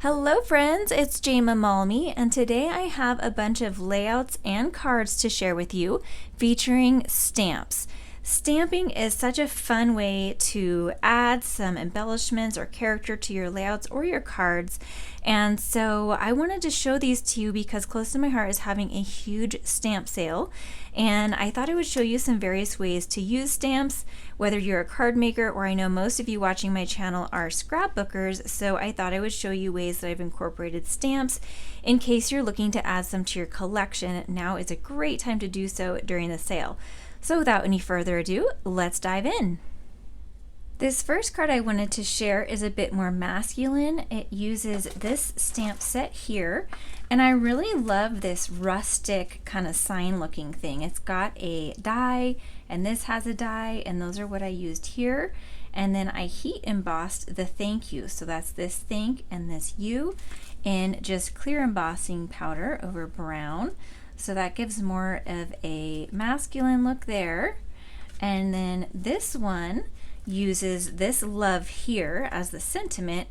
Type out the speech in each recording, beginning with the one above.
Hello friends, it's Jama Malmi, and today I have a bunch of layouts and cards to share with you featuring stamps. Stamping is such a fun way to add some embellishments or character to your layouts or your cards, and so I wanted to show these to you because Close to My Heart is having a huge stamp sale, and I thought I would show you some various ways to use stamps, whether you're a card maker or I know most of you watching my channel are scrapbookers, so I thought I would show you ways that I've incorporated stamps in case you're looking to add some to your collection. Now is a great time to do so during the sale. So without any further ado, let's dive in. This first card I wanted to share is a bit more masculine. It uses this stamp set here, and I really love this rustic kind of sign looking thing. It's got a die, and this has a die, and those are what I used here. And then I heat embossed the thank you. So that's this thank and this you in just clear embossing powder over brown. So that gives more of a masculine look there. And then this one uses this love here as the sentiment,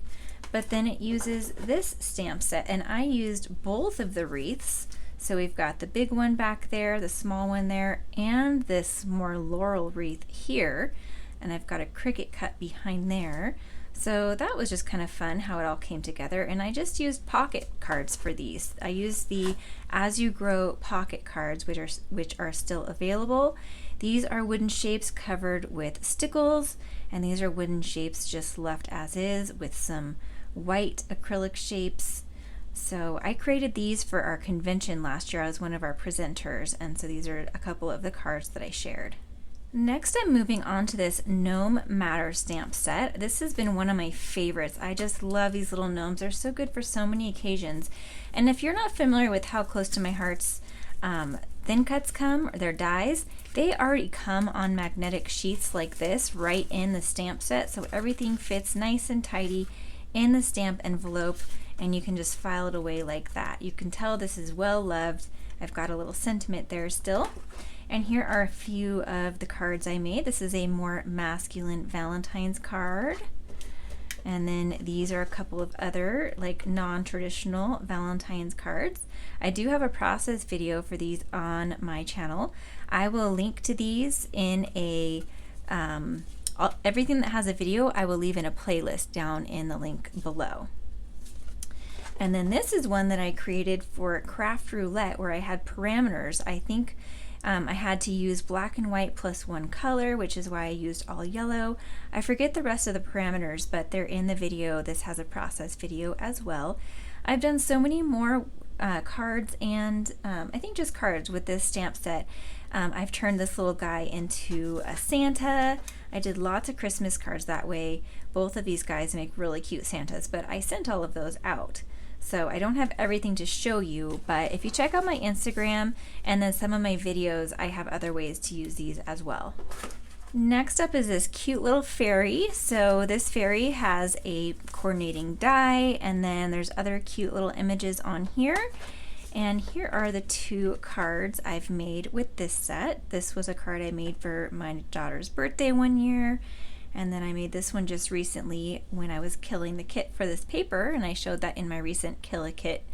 but then it uses this stamp set, and I used both of the wreaths. So we've got the big one back there, the small one there, and this more laurel wreath here, and I've got a cricket cut behind there. So that was just kind of fun how it all came together, and I just used pocket cards for these. I used the As You Grow pocket cards, which are still available. These are wooden shapes covered with stickles, and these are wooden shapes just left as is with some white acrylic shapes. So I created these for our convention last year. I was one of our presenters, and so these are a couple of the cards that I shared. Next, I'm moving on to this Gnome Matter stamp set. This has been one of my favorites. I just love these little gnomes. They're so good for so many occasions. And if you're not familiar with how Close to My Heart's thin cuts come, or their dies, they already come on magnetic sheets like this right in the stamp set. So everything fits nice and tidy in the stamp envelope, and you can just file it away like that. You can tell this is well loved. I've got a little sentiment there still. And here are a few of the cards I made. This is a more masculine Valentine's card. And then these are a couple of other like non-traditional Valentine's cards. I do have a process video for these on my channel. I will link to these in a, everything that has a video I will leave in a playlist down in the link below. And then this is one that I created for Craft Roulette where I had parameters. I think I had to use black and white plus one color, which is why I used all yellow. I forget the rest of the parameters, but they're in the video. This has a process video as well. I've done so many more cards and I think just cards with this stamp set. I've turned this little guy into a Santa. I did lots of Christmas cards that way. Both of these guys make really cute Santas, but I sent all of those out. So I don't have everything to show you, but if you check out my Instagram and then some of my videos, I have other ways to use these as well. Next up is this cute little fairy. So this fairy has a coordinating die, and then there's other cute little images on here. And here are the two cards I've made with this set. This was a card I made for my daughter's birthday one year. And then I made this one just recently when I was killing the kit for this paper, and I showed that in my recent Kill a Kit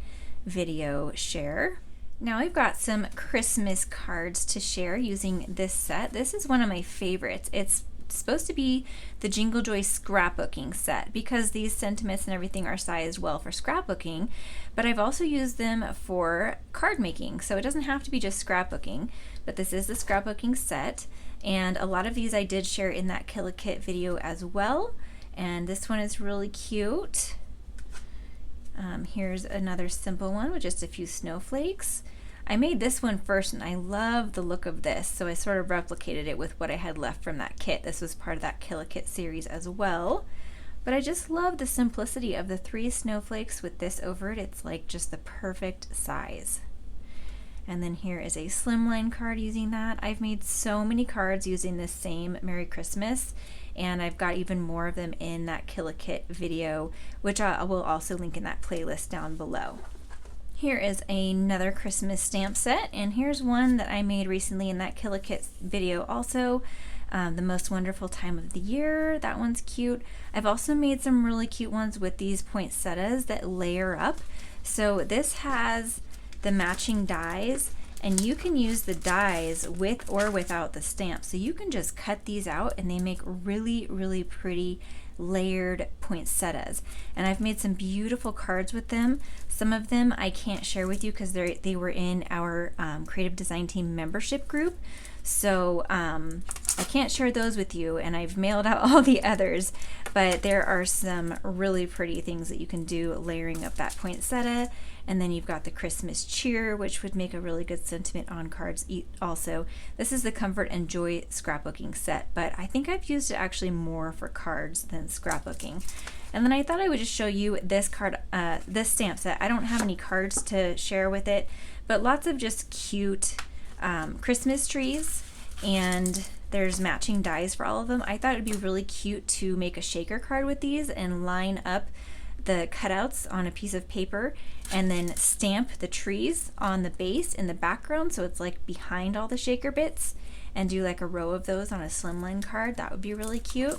video share. Now I've got some Christmas cards to share using this set. This is one of my favorites. It's supposed to be the Jingle Joy Scrapbooking Set because these sentiments and everything are sized well for scrapbooking, but I've also used them for card making, so it doesn't have to be just scrapbooking, but this is the scrapbooking set. And a lot of these I did share in that Kill a Kit video as well. And this one is really cute. Here's another simple one with just a few snowflakes. I made this one first and I love the look of this, so I sort of replicated it with what I had left from that kit. This was part of that Kill a Kit series as well. But I just love the simplicity of the 3 snowflakes with this over it. It's like just the perfect size. And then here is a Slimline card using that. I've made so many cards using this same Merry Christmas, and I've got even more of them in that Kill a Kit video, which I will also link in that playlist down below. Here is another Christmas stamp set, and here's one that I made recently in that Kill a Kit video also. The Most Wonderful Time of the Year, that one's cute. I've also made some really cute ones with these poinsettias that layer up. So this has the matching dies, and you can use the dies with or without the stamp. So you can just cut these out and they make really, really pretty layered poinsettias. And I've made some beautiful cards with them. Some of them I can't share with you because they were in our creative design team membership group. So I can't share those with you, and I've mailed out all the others, but there are some really pretty things that you can do layering up that poinsettia. And then you've got the Christmas cheer, which would make a really good sentiment on cards also. This is the Comfort and Joy Scrapbooking Set, but I think I've used it actually more for cards than scrapbooking. And then I thought I would just show you this card, this stamp set. I don't have any cards to share with it, but lots of just cute Christmas trees, and there's matching dies for all of them. I thought it'd be really cute to make a shaker card with these and line up the cutouts on a piece of paper and then stamp the trees on the base in the background so it's like behind all the shaker bits, and do like a row of those on a Slimline card. That would be really cute,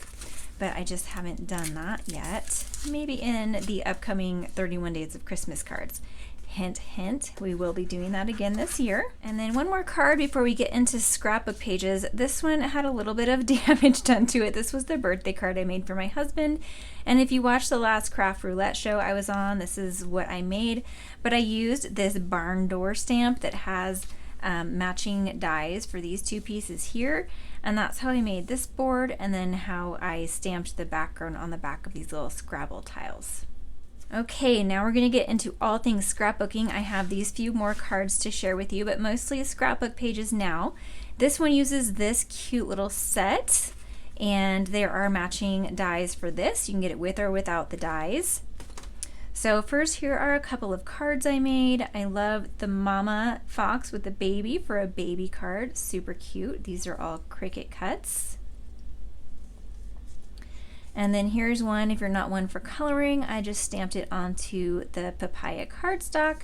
but I just haven't done that yet. Maybe in the upcoming 31 Days of Christmas cards. Hint, hint, we will be doing that again this year. And then one more card before we get into scrapbook pages. This one had a little bit of damage done to it. This was the birthday card I made for my husband. And if you watched the last craft roulette show I was on, this is what I made. But I used this barn door stamp that has matching dies for these two pieces here. And that's how I made this board, and then how I stamped the background on the back of these little Scrabble tiles. Okay, now we're going to get into all things scrapbooking. I have these few more cards to share with you, but mostly scrapbook pages now. This one uses this cute little set, and there are matching dies for this. You can get it with or without the dies. So first, here are a couple of cards I made. I love the mama fox with the baby for a baby card. Super cute. These are all Cricut cuts. And then here's one, if you're not one for coloring, I just stamped it onto the papaya cardstock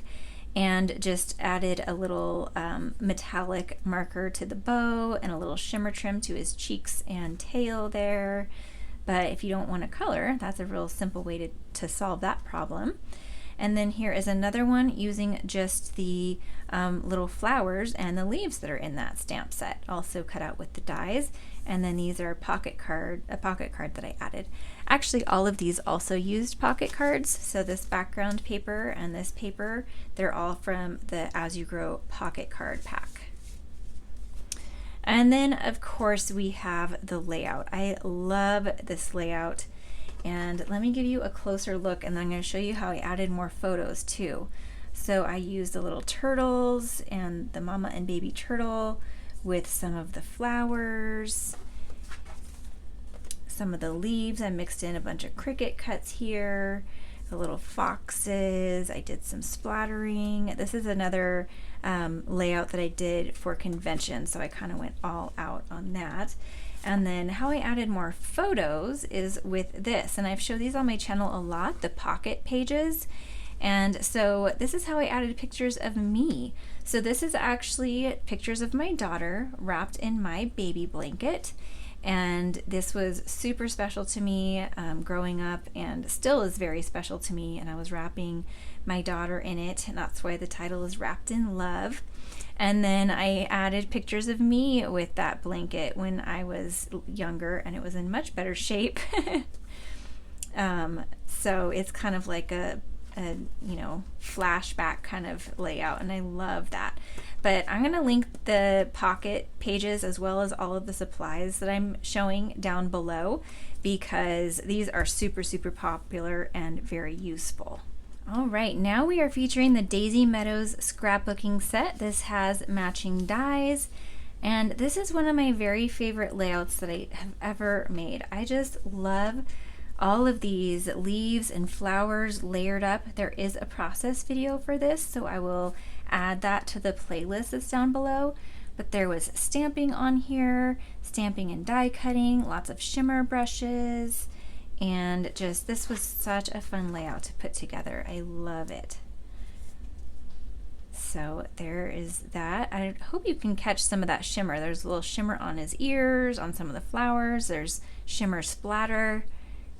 and just added a little metallic marker to the bow and a little shimmer trim to his cheeks and tail there. But if you don't want to color, that's a real simple way to solve that problem. And then here is another one using just the little flowers and the leaves that are in that stamp set, also cut out with the dies. And then these are a pocket card that I added. Actually, all of these also used pocket cards. So this background paper and this paper, they're all from the As You Grow pocket card pack. And then of course we have the layout. I love this layout. And let me give you a closer look, and then I'm going to show you how I added more photos too. So I used the little turtles and the mama and baby turtle with some of the flowers, some of the leaves. I mixed in a bunch of Cricut cuts here, the little foxes. I did some splattering. This is another layout that I did for convention, so I kind of went all out on that. And then how I added more photos is with this, and I've showed these on my channel a lot, the pocket pages. And so this is how I added pictures of me. So this is actually pictures of my daughter wrapped in my baby blanket. And this was super special to me growing up, and still is very special to me. And I was wrapping my daughter in it, and that's why the title is Wrapped in Love. And then I added pictures of me with that blanket when I was younger, and it was in much better shape. So it's kind of like a flashback kind of layout, and I love that. But I'm going to link the pocket pages as well as all of the supplies that I'm showing down below, because these are super, super popular and very useful. All right, now we are featuring the Daisy Meadows Scrapbooking Set. This has matching dies, and this is one of my very favorite layouts that I have ever made. I just love all of these leaves and flowers layered up. There is a process video for this, so I will add that to the playlist that's down below. But there was stamping on here, stamping and die cutting, lots of shimmer brushes, and just this was such a fun layout to put together. I love it. So there is that. I hope you can catch some of that shimmer. There's a little shimmer on his ears, on some of the flowers. There's shimmer splatter.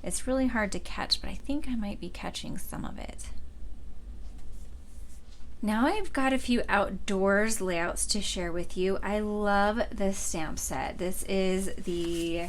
It's really hard to catch, but I think I might be catching some of it. Now I've got a few outdoors layouts to share with you. I love this stamp set. This is the,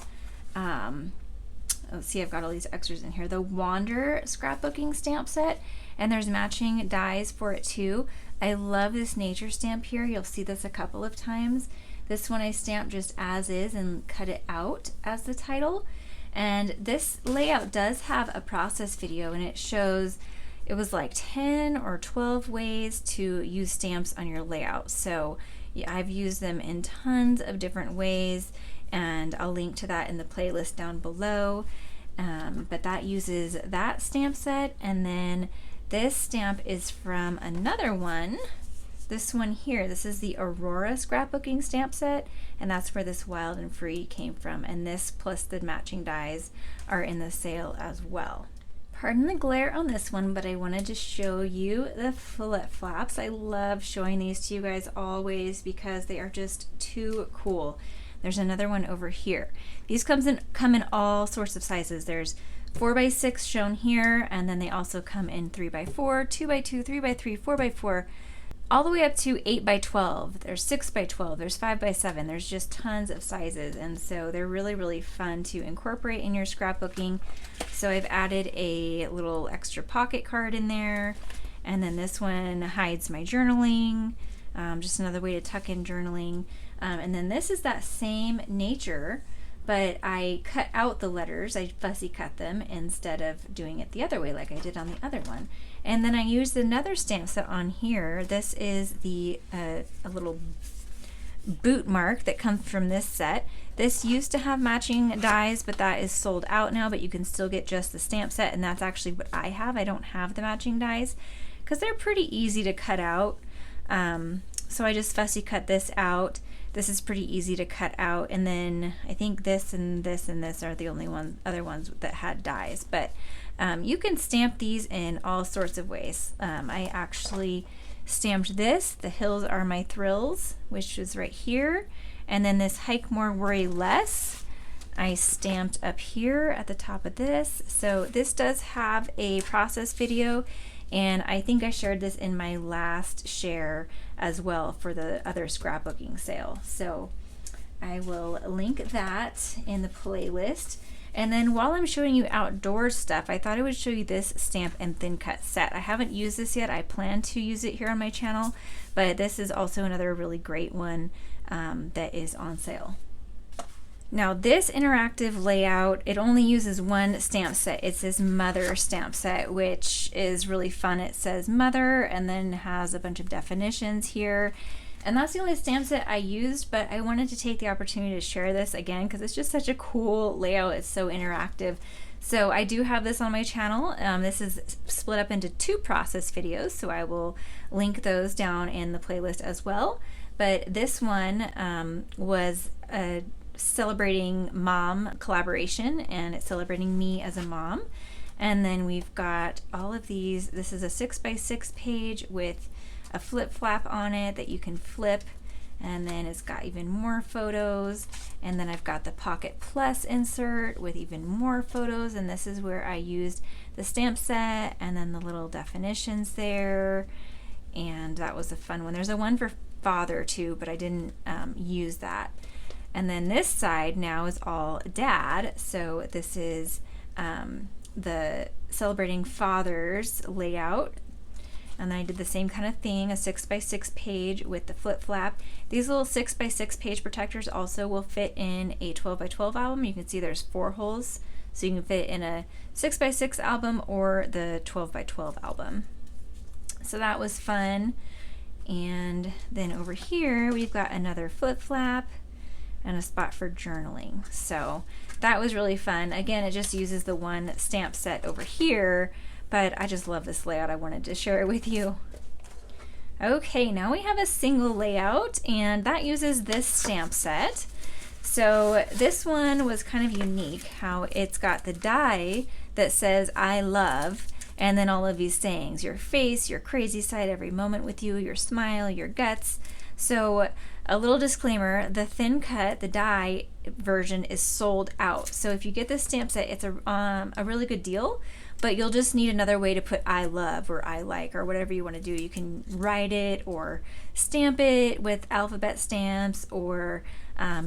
let's see, I've got all these extras in here. The Wander Scrapbooking Stamp Set, and there's matching dies for it too. I love this nature stamp here. You'll see this a couple of times. This one I stamped just as is and cut it out as the title. And this layout does have a process video, and it shows, it was like 10 or 12 ways to use stamps on your layout. So yeah, I've used them in tons of different ways, and I'll link to that in the playlist down below. But that uses that stamp set, and then this stamp is from another one. This one here, this is the Aurora Scrapbooking Stamp Set, and that's where this Wild and Free came from. And this plus the matching dies are in the sale as well. Pardon the glare on this one, but I wanted to show you the flip flaps. I love showing these to you guys always because they are just too cool. There's another one over here. These come in all sorts of sizes. There's 4x6 shown here, and then they also come in 3x4, 2x2, 3x3, 4x4, all the way up to 8x12. There's 6x12, there's 5x7. There's just tons of sizes, and so they're really, really fun to incorporate in your scrapbooking. So I've added a little extra pocket card in there, and then this one hides my journaling, just another way to tuck in journaling. And then this is that same nature, but I cut out the letters. I fussy cut them instead of doing it the other way like I did on the other one. And then I used another stamp set on here. This is the a little boot mark that comes from this set. This used to have matching dies, but that is sold out now, but you can still get just the stamp set, and that's actually what I have. I don't have the matching dies because they're pretty easy to cut out. So I just fussy cut this out. This is pretty easy to cut out, and then I think this and this and this are the only other ones that had dies. But you can stamp these in all sorts of ways. I actually stamped this, The Hills Are My Thrills, which is right here, and then this Hike More, Worry Less, I stamped up here at the top of this. So this does have a process video, and I think I shared this in my last share as well for the other scrapbooking sale. So I will link that in the playlist. And then while I'm showing you outdoor stuff, I thought I would show you this stamp and thin cut set. I haven't used this yet. I plan to use it here on my channel, but this is also another really great one that is on sale. Now this interactive layout, it only uses one stamp set. It's this Mother stamp set, which is really fun. It says Mother and then has a bunch of definitions here. And that's the only stamp set I used, but I wanted to take the opportunity to share this again because it's just such a cool layout. It's so interactive. So I do have this on my channel. This is split up into 2 process videos, so I will link those down in the playlist as well. But this one was a celebrating mom collaboration, and it's celebrating me as a mom. And then we've got all of these. This is a 6x6 page with a flip flap on it that you can flip, and then it's got even more photos, and then I've got the Pocket Plus insert with even more photos, and this is where I used the stamp set and then the little definitions there, and that was a fun one. There's a one for father too, but I didn't use that. And then this side now is all dad, so this is the celebrating fathers layout. And then I did the same kind of thing, a 6x6 page with the flip flap. These little 6x6 page protectors also will fit in a 12x12 album. You can see there's 4 holes, so you can fit in a 6x6 album or the 12x12 album. So that was fun. And then over here we've got another flip flap and a spot for journaling. So that was really fun. Again, it just uses the one stamp set over here, but I just love this layout. I wanted to share it with you. Okay, now we have a single layout, and that uses this stamp set. So this one was kind of unique, how it's got the die that says I love, And then all of these sayings, your face, your crazy side every moment with you, your smile, your guts. So a little disclaimer, the thin cut, the die version is sold out. So if you get this stamp set, it's a really good deal, but you'll just need another way to put I love or I like or whatever you want to do. You can write it or stamp it with alphabet stamps, or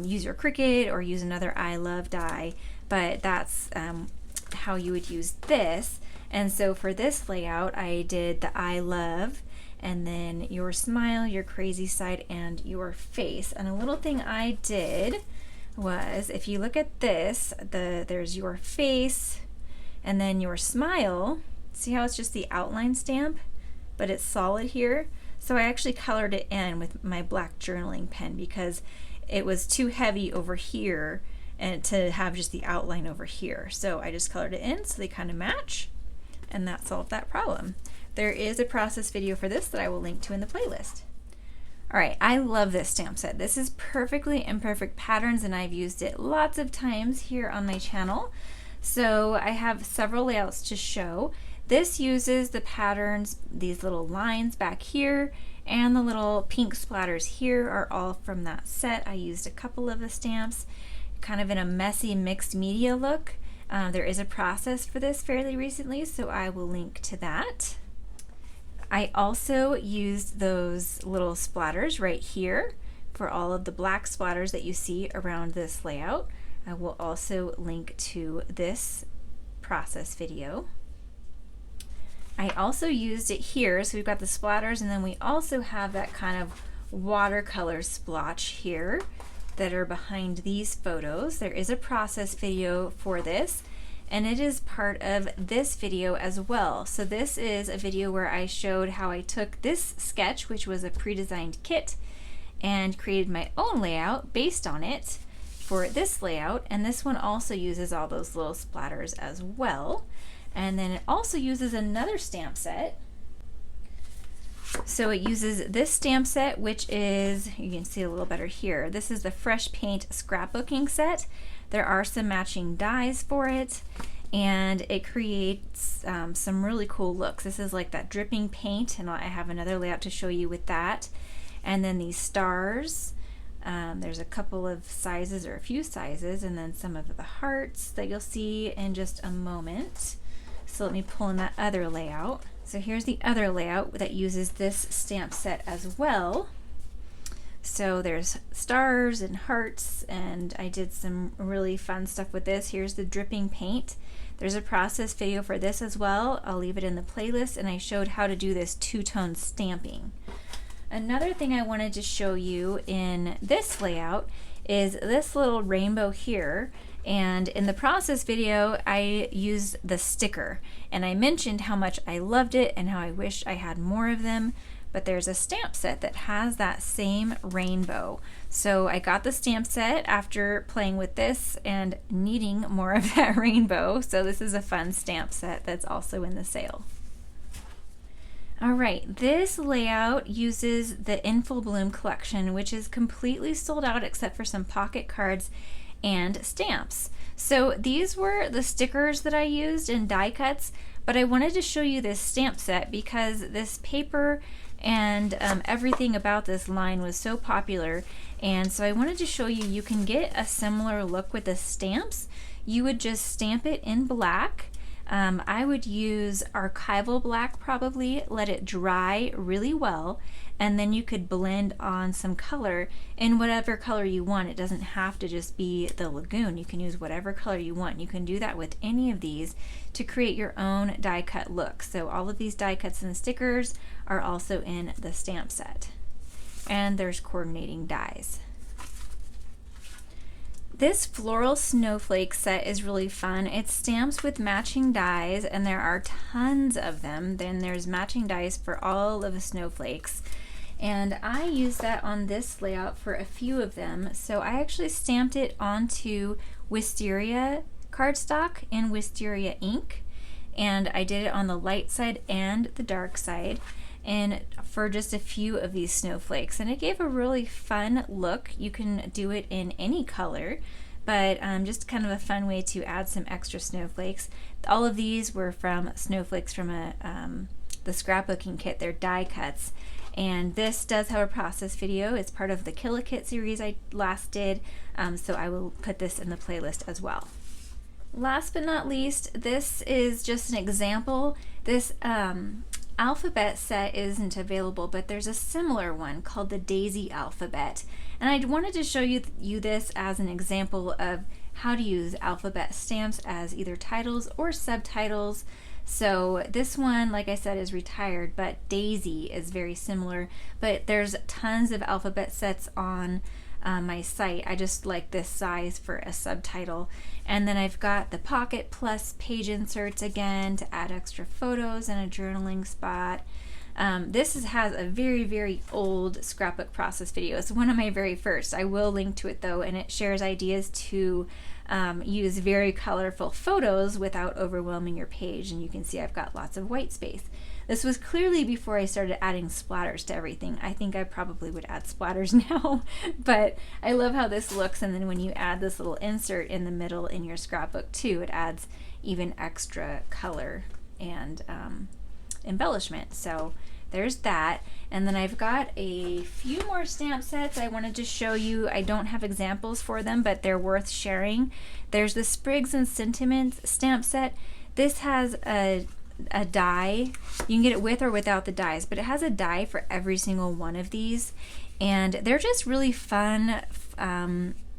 use your Cricut or use another I love die, but that's how you would use this. And so for this layout, I did the I love, and then your smile, your crazy side, and your face. And a little thing I did was, if you look at this, there's your face and then your smile. See how it's just the outline stamp, but it's solid here? So I actually colored it in with my black journaling pen because it was too heavy over here and to have just the outline over here. So I just colored it in so they kind of match, and that solved that problem. There is a process video for this that I will link to in the playlist. All right, I love this stamp set. This is Perfectly Imperfect Patterns, and I've used it lots of times here on my channel. So I have several layouts to show. This uses the patterns, these little lines back here, and the little pink splatters here are all from that set. I used a couple of the stamps, kind of in a messy mixed media look. There is a process for this fairly recently, so I will link to that. I also used those little splatters right here for all of the black splatters that you see around this layout. I will also link to this process video. I also used it here, so we've got the splatters, and then we also have that kind of watercolor splotch here that are behind these photos. There is a process video for this, and it is part of this video as well. So this is a video where I showed how I took this sketch, which was a pre-designed kit, and created my own layout based on it for this layout. And this one also uses all those little splatters as well. And then it also uses another stamp set. So it uses this stamp set, which is, you can see a little better here. This is the Fresh Paint Scrapbooking Set. There are some matching dies for it, and it creates some really cool looks. This is like that dripping paint, and I have another layout to show you with that. And then these stars, there's a couple of sizes or a few sizes, and then some of the hearts that you'll see in just a moment. So let me pull in that other layout. So here's the other layout that uses this stamp set as well. So there's stars and hearts, and I did some really fun stuff with this. Here's the dripping paint. There's a process video for this as well. I'll leave it in the playlist, and I showed how to do this two-tone stamping. Another thing I wanted to show you in this layout is this little rainbow here. And in the process video, I used the sticker, and I mentioned how much I loved it and how I wish I had more of them. But there's a stamp set that has that same rainbow. So I got the stamp set after playing with this and needing more of that rainbow. So this is a fun stamp set that's also in the sale. All right, this layout uses the In Full Bloom collection, which is completely sold out except for some pocket cards and stamps. So these were the stickers that I used in die cuts, but I wanted to show you this stamp set because this paper and everything about this line was so popular, and so I wanted to show you you can get a similar look with the stamps. You would just stamp it in black. I would use archival black probably, let it dry really well, and then you could blend on some color in whatever color you want. It doesn't have to just be the lagoon. You can use whatever color you want. You can do that with any of these to create your own die cut look. So all of these die cuts and stickers are also in the stamp set. And there's coordinating dies. This Floral Snowflake Set is really fun. It's stamps with matching dies, and there are tons of them. Then there's matching dies for all of the snowflakes. And I used that on this layout for a few of them. So I actually stamped it onto Wisteria cardstock in Wisteria ink. And I did it on the light side and the dark side, and for just a few of these snowflakes, and it gave a really fun look. You can do it in any color, but just kind of a fun way to add some extra snowflakes. All of these were from snowflakes from the scrapbooking kit. They're die cuts. And this does have a process video. It's part of the Kill a Kit series I last did, so I will put this in the playlist as well. Last but not least, this is just an example. This alphabet set isn't available, but there's a similar one called the Daisy alphabet. And I wanted to show you this as an example of how to use alphabet stamps as either titles or subtitles. So this one, like I said, is retired, but Daisy is very similar. But there's tons of alphabet sets on my site. I just like this size for a subtitle. And then I've got the Pocket Plus page inserts again to add extra photos and a journaling spot. This has a very, very old scrapbook process video. It's one of my very first. I will link to it though, and it shares ideas to use very colorful photos without overwhelming your page. And you can see I've got lots of white space. This was clearly before I started adding splatters to everything. I think I probably would add splatters now, but I love how this looks. And then when you add this little insert in the middle in your scrapbook too, it adds even extra color and embellishment. So there's that. And then I've got a few more stamp sets I wanted to show you. I don't have examples for them, but they're worth sharing. There's the Sprigs and Sentiments stamp set. This has a die. You can get it with or without the dies, but it has a die for every single one of these. And they're just really fun,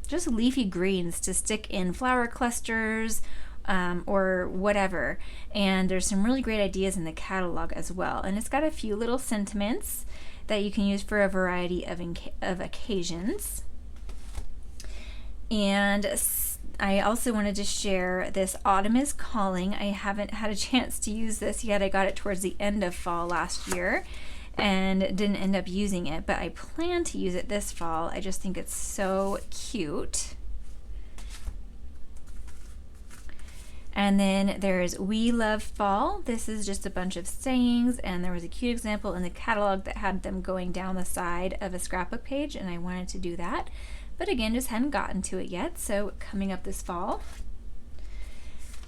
just leafy greens to stick in flower clusters, or whatever. And there's some really great ideas in the catalog as well. And it's got a few little sentiments that you can use for a variety of occasions. And I also wanted to share this Autumn is Calling. I haven't had a chance to use this yet. I got it towards the end of fall last year and didn't end up using it, but I plan to use it this fall. I just think it's so cute. And then there's We Love Fall. This is just a bunch of sayings, and there was a cute example in the catalog that had them going down the side of a scrapbook page, and I wanted to do that. But again, just hadn't gotten to it yet, so coming up this fall.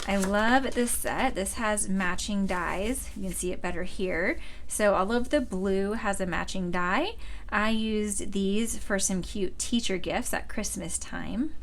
I love this set. This has matching dies. You can see it better here. So all of the blue has a matching die. I used these for some cute teacher gifts at Christmas time.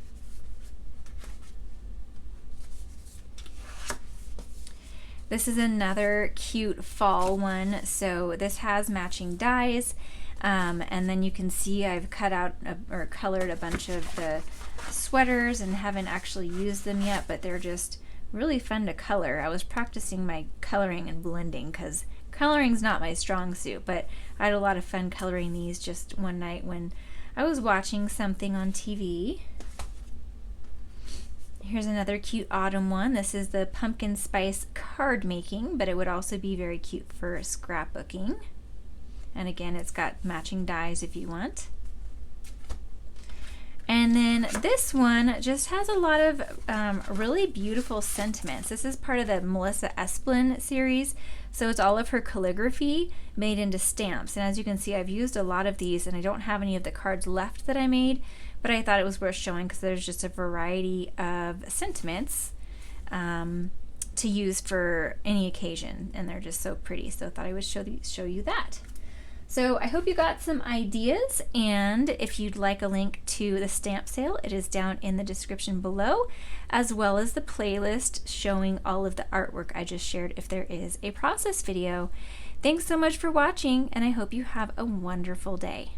This is another cute fall one. So this has matching dies. And then you can see I've cut out or colored a bunch of the sweaters and haven't actually used them yet, but they're just really fun to color. I was practicing my coloring and blending because coloring's not my strong suit, but I had a lot of fun coloring these just one night when I was watching something on TV. Here's another cute autumn one. This is the pumpkin spice card making, but it would also be very cute for scrapbooking. And again, it's got matching dies if you want. And then this one just has a lot of really beautiful sentiments. This is part of the Melissa Esplin series. So it's all of her calligraphy made into stamps. And as you can see, I've used a lot of these and I don't have any of the cards left that I made, but I thought it was worth showing because there's just a variety of sentiments to use for any occasion. And they're just so pretty. So I thought I would show you that. So I hope you got some ideas, and if you'd like a link to the stamp sale, it is down in the description below, as well as the playlist showing all of the artwork I just shared if there is a process video. Thanks so much for watching, and I hope you have a wonderful day.